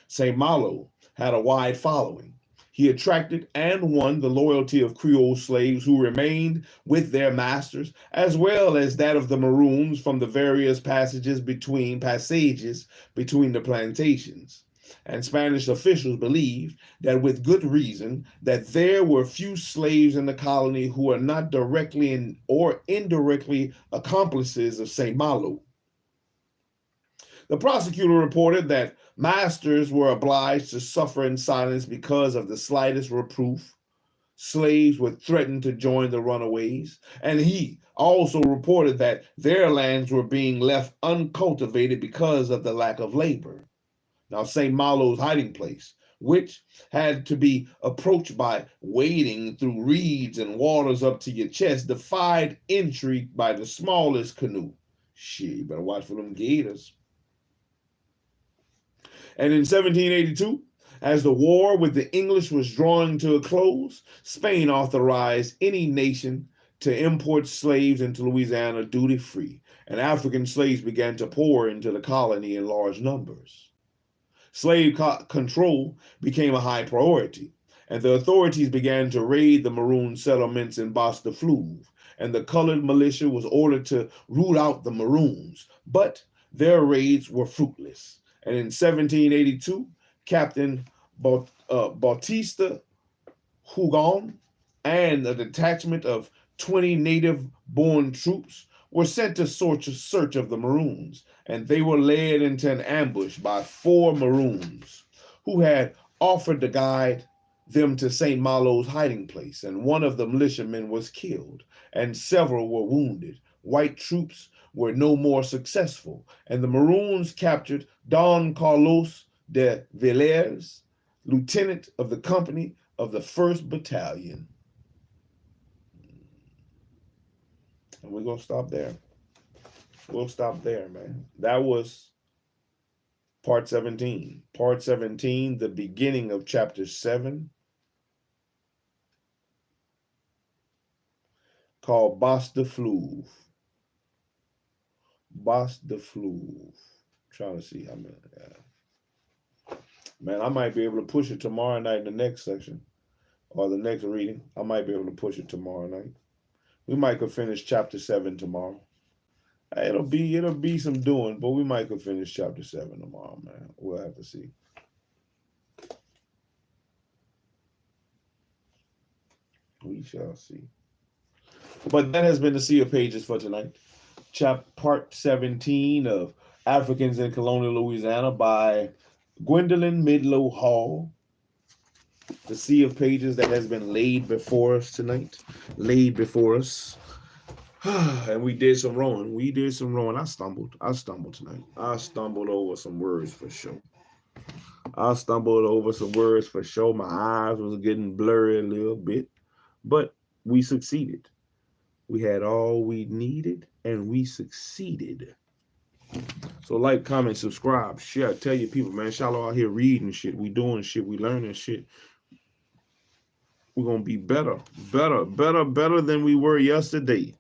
St. Malo had a wide following. He attracted and won the loyalty of Creole slaves who remained with their masters, as well as that of the Maroons from the various passages between the plantations. And Spanish officials believed that with good reason that there were few slaves in the colony who were not directly or indirectly accomplices of St. Malo. The prosecutor reported that masters were obliged to suffer in silence because of the slightest reproof. Slaves were threatened to join the runaways, and he also reported that their lands were being left uncultivated because of the lack of labor. Now, St. Malo's hiding place, which had to be approached by wading through reeds and waters up to your chest, defied entry by the smallest canoe. Shit, you better watch for them gators. And in 1782, as the war with the English was drawing to a close, Spain authorized any nation to import slaves into Louisiana duty-free, and African slaves began to pour into the colony in large numbers. Slave control became a high priority, and the authorities began to raid the Maroon settlements in Bas-de-Fleuve, and the colored militia was ordered to root out the Maroons, but their raids were fruitless. And in 1782, Captain Bautista Hugon and a detachment of 20 native-born troops were sent to search of the Maroons, and they were led into an ambush by 4 Maroons who had offered to guide them to St. Malo's hiding place, and one of the militiamen was killed, and several were wounded. White troops were no more successful, and the Maroons captured Don Carlos de Villers, lieutenant of the company of the 1st Battalion. And we're going to stop there. We'll stop there, man. That was part 17. Part 17, the beginning of chapter 7, called Bas-de-Fleuve. Bas-de-Fleuve. Trying to see how many. Man, I might be able to push it tomorrow night in the next section or the next reading. I might be able to push it tomorrow night. We might could finish chapter 7 tomorrow. It'll be some doing, but we might could finish chapter 7 tomorrow, man. We'll have to see. We shall see. But that has been the Sea of Pages for tonight. Part 17 of Africans in Colonial Louisiana by GWENDOLYN MIDLO Hall. The Sea of Pages that has been laid before us tonight. Laid before us. And we did some rowing. I stumbled tonight. I stumbled over some words for sure. My eyes was getting blurry a little bit. But we succeeded. We had all we needed and we succeeded. So like, comment, subscribe, share, tell your people, man. Shalom out here reading shit. We doing shit. We learning shit. We're going to be better than we were yesterday.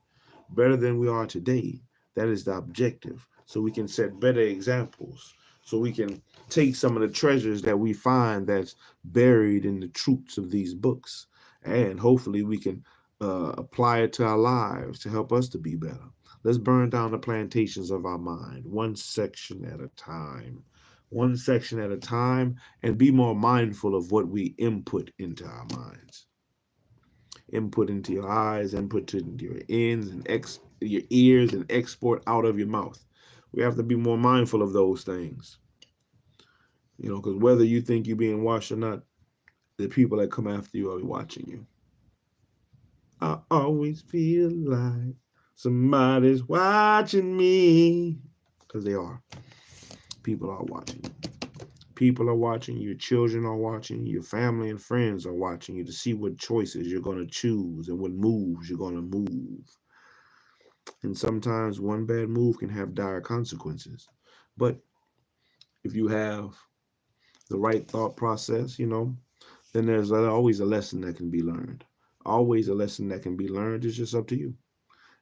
Better than we are today. That is the objective. So we can set better examples. So we can take some of the treasures that we find that's buried in the truths of these books. And hopefully we can apply it to our lives to help us to be better. Let's burn down the plantations of our mind, one section at a time. One section at a time, and be more mindful of what we input into our minds. Input into your eyes, input into your ends and your ears, and export out of your mouth. We have to be more mindful of those things. You know, because whether you think you're being watched or not, the people that come after you are watching you. I always feel like somebody's watching me. Because they are. People are watching you. People are watching you. Your children are watching you. Your family and friends are watching you to see what choices you're going to choose and what moves you're going to move. And sometimes one bad move can have dire consequences. But if you have the right thought process, you know, then there's always a lesson that can be learned. Always a lesson that can be learned. It's just up to you.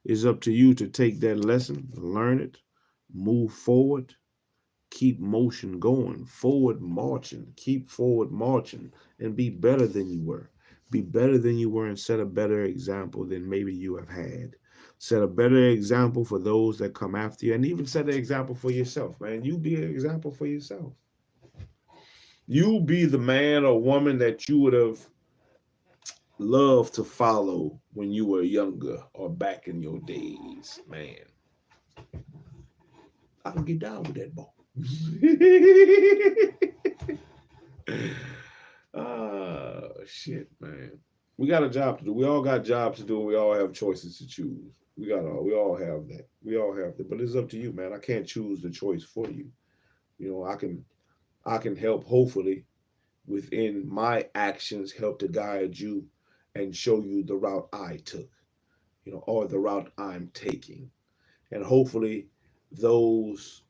It's up to you to take that lesson, learn it, move forward, keep motion going, forward marching, keep forward marching, and be better than you were. Be better than you were and set a better example than maybe you have had. Set a better example for those that come after you, and even set an example for yourself, man. You be an example for yourself. You be the man or woman that you would have loved to follow when you were younger or back in your days, man. I can get down with that ball. Oh, shit, man. We got a job to do. We all got jobs to do. We all have choices to choose. We all have that. We all have that. But it's up to you, man. I can't choose the choice for you. You know, I can help, hopefully, within my actions, help to guide you and show you the route I took, you know, or the route I'm taking. And hopefully those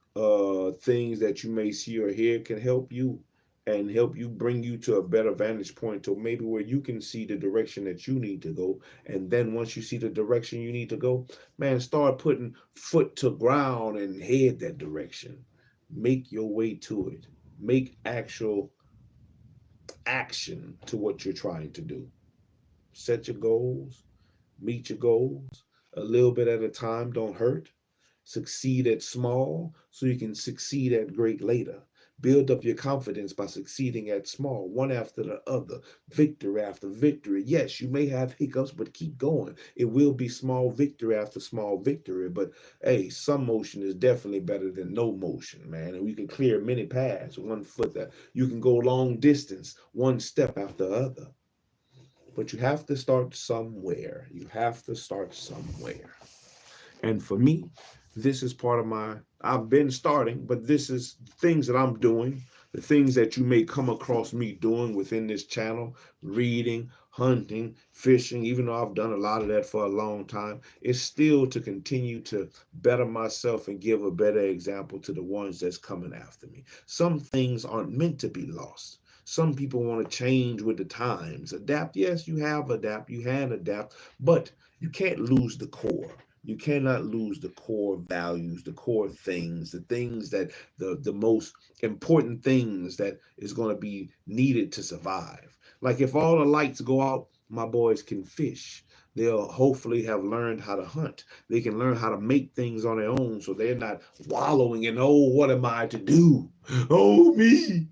things that you may see or hear can help you and help you, bring you to a better vantage point to maybe where you can see the direction that you need to go. And then once you see the direction you need to go, man, start putting foot to ground and head that direction. Make your way to it. Make actual action to what you're trying to do. Set your goals, meet your goals a little bit at a time. Don't hurt. Succeed at small so you can succeed at great later. Build up your confidence by succeeding at small, one after the other, victory after victory. Yes, you may have hiccups, but keep going. It will be small victory after small victory, but hey, some motion is definitely better than no motion, man. And we can clear many paths, one foot that you can go long distance, one step after the other. But you have to start somewhere. You have to start somewhere. And for me, this is part of I've been starting, but this is things that I'm doing, the things that you may come across me doing within this channel, reading, hunting, fishing, even though I've done a lot of that for a long time, it's still to continue to better myself and give a better example to the ones that's coming after me. Some things aren't meant to be lost. Some people want to change with the times. Adapt, yes, you have adapt, you can adapt, but you can't lose the core. You cannot lose the core values, the core things, the things that the most important things that is going to be needed to survive. Like if all the lights go out, my boys can fish. They'll hopefully have learned how to hunt. They can learn how to make things on their own so they're not wallowing in, oh, what am I to do? Oh, me.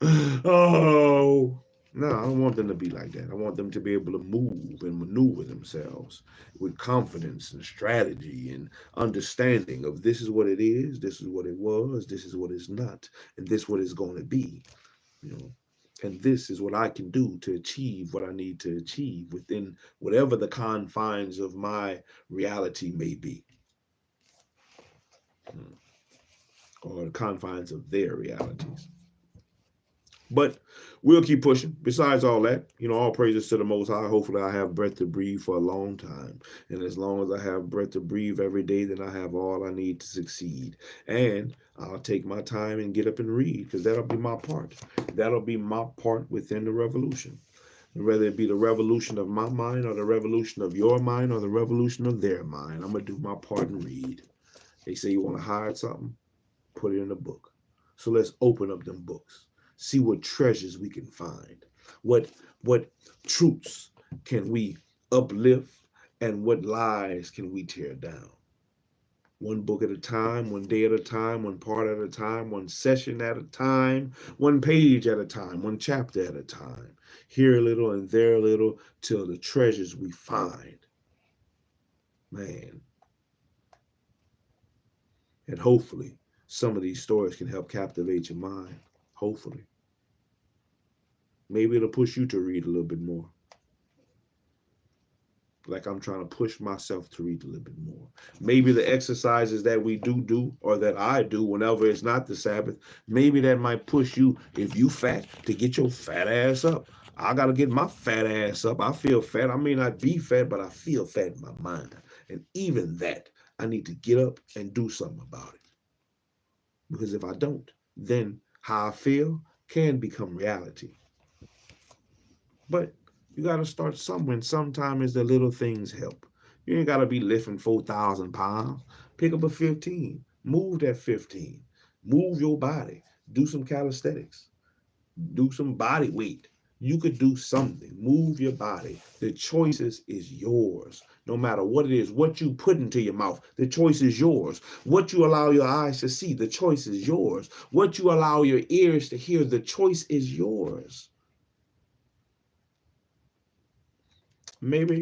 Oh, No, I don't want them to be like that. I want them to be able to move and maneuver themselves with confidence and strategy and understanding of this is what it is, this is what it was, this is what it's not, and this what it's going to be. You know, and this is what I can do to achieve what I need to achieve within whatever the confines of my reality may be, or the confines of their realities. But we'll keep pushing. Besides all that, all praises to the Most High. Hopefully I have breath to breathe for a long time. And as long as I have breath to breathe every day, then I have all I need to succeed. And I'll take my time and get up and read, because that'll be my part. That'll be my part within the revolution. Whether it be the revolution of my mind or the revolution of your mind or the revolution of their mind, I'm going to do my part and read. They say you want to hide something, put it in a book. So let's open up them books. See what treasures we can find. What truths can we uplift, and what lies can we tear down? One book at a time, one day at a time, one part at a time, one session at a time, one page at a time, one chapter at a time. Here a little and there a little till the treasures we find. Man. And hopefully some of these stories can help captivate your mind. Hopefully. Maybe it'll push you to read a little bit more. Like I'm trying to push myself to read a little bit more. Maybe the exercises that we do, or that I do whenever it's not the Sabbath, maybe that might push you, if you fat, to get your fat ass up. I got to get my fat ass up. I feel fat. I may not be fat, but I feel fat in my mind. And even that, I need to get up and do something about it. Because if I don't, then how I feel can become reality. But you got to start somewhere, and sometimes the little things help. You ain't got to be lifting 4,000 pounds. Pick up a 15. Move that 15. Move your body. Do some calisthenics. Do some body weight. You could do something. Move your body. The choices is yours. No matter what it is, what you put into your mouth, the choice is yours. What you allow your eyes to see, the choice is yours. What you allow your ears to hear, the choice is yours. Maybe,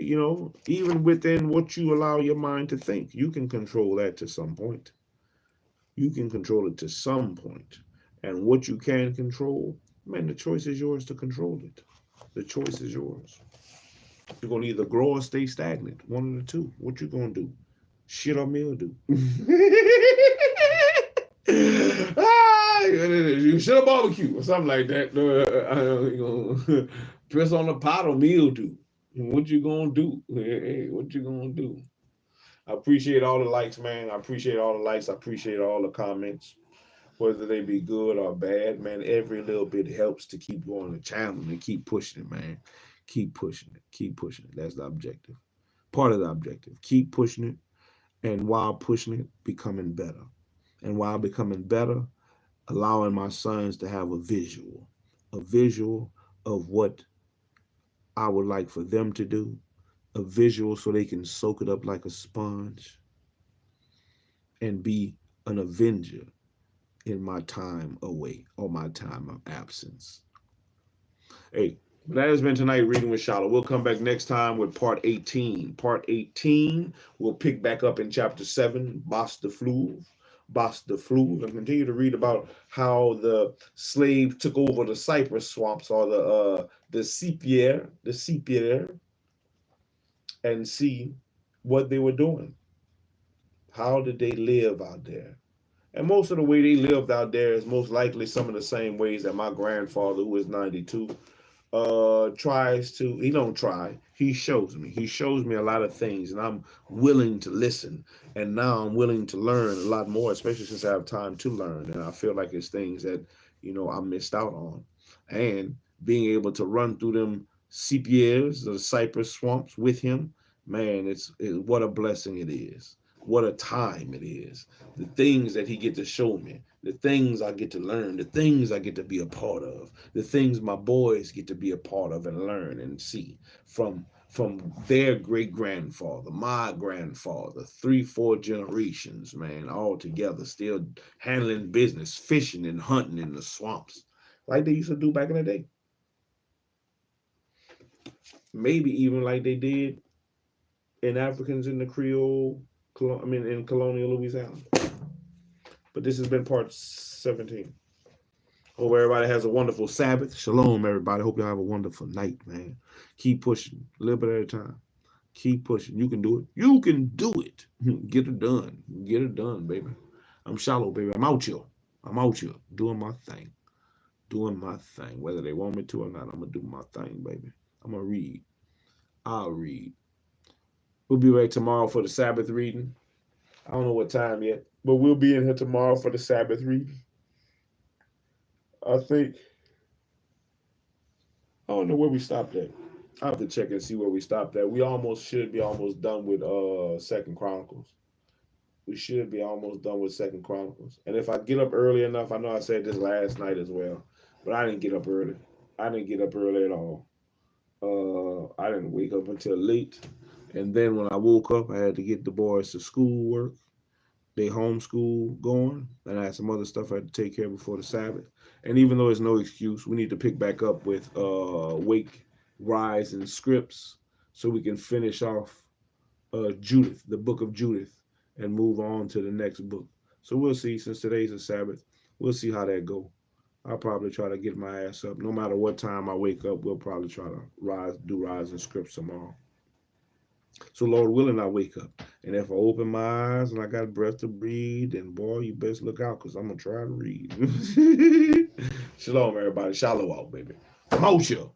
even within what you allow your mind to think, you can control that to some point. You can control it to some point. And what you can control, man, the choice is yours to control it. The choice is yours. You're going to either grow or stay stagnant. One of the two. What you going to do? Shit or mildew? You shit or barbecue or something like that. Press on the pot or mildew. What you gonna do? Hey, what you gonna do? I appreciate all the likes, man. I appreciate all the likes. I appreciate all the comments, whether they be good or bad, man. Every little bit helps to keep going the channel and keep pushing it, man. Keep pushing it. Keep pushing it. That's the objective. Part of the objective. Keep pushing it, and while pushing it, becoming better. And while becoming better, allowing my sons to have a visual of what I would like for them to do, a visual so they can soak it up like a sponge and be an avenger in my time away or my time of absence. Hey, that has been tonight reading with SHILO. We'll come back next time with part 18. Part 18, we'll pick back up in chapter 7, Bas de Fleuve. And continue to read about how the slaves took over the cypress swamps, or the sepier, and see what they were doing. How did they live out there? And most of the way they lived out there is most likely some of the same ways that my grandfather, who is 92, tries to. He don't try. He shows me. He shows me a lot of things, and I'm willing to listen. And now I'm willing to learn a lot more, especially since I have time to learn. And I feel like it's things that, I missed out on. And being able to run through them sepiers, the cypress swamps with him, man, what a blessing it is. What a time it is. The things that he get to show me, the things I get to learn, the things I get to be a part of, the things my boys get to be a part of and learn and see from their great-grandfather, my grandfather, 3-4 generations, man, all together, still handling business, fishing and hunting in the swamps like they used to do back in the day. maybe even like they did in Africans in the Creole, in Colonial Louisiana. But this has been part 17. Hope everybody has a wonderful Sabbath. Shalom, everybody. Hope you have a wonderful night, man. Keep pushing, a little bit at a time. Keep pushing. You can do it. You can do it. Get it done. Get it done, baby. I'm shallow, baby. I'm out here. I'm out here doing my thing. Doing my thing. Whether they want me to or not, I'm going to do my thing, baby. I'm going to read. I'll read. We'll be ready tomorrow for the Sabbath reading. I don't know what time yet, but we'll be in here tomorrow for the Sabbath reading. I think, I don't know where we stopped at. I have to check and see where we stopped at. We should be almost done with 2nd Chronicles. We should be almost done with 2nd Chronicles. And if I get up early enough, I know I said this last night as well, but I didn't get up early. I didn't get up early at all. I didn't wake up until late. And then when I woke up, I had to get the boys to schoolwork. They homeschool going, and I had some other stuff I had to take care of before the Sabbath. And even though there's no excuse, we need to pick back up with Wake, Rise, and Scripts so we can finish off Judith, the book of Judith, and move on to the next book. So we'll see. Since today's a Sabbath, we'll see how that go. I'll probably try to get my ass up. No matter what time I wake up, we'll probably try to do Rise and Scripts tomorrow. So Lord willing, I wake up. And if I open my eyes and I got breath to breathe, then boy, you best look out because I'm going to try to read. Shalom, everybody. Shalom out, baby. I'm out here.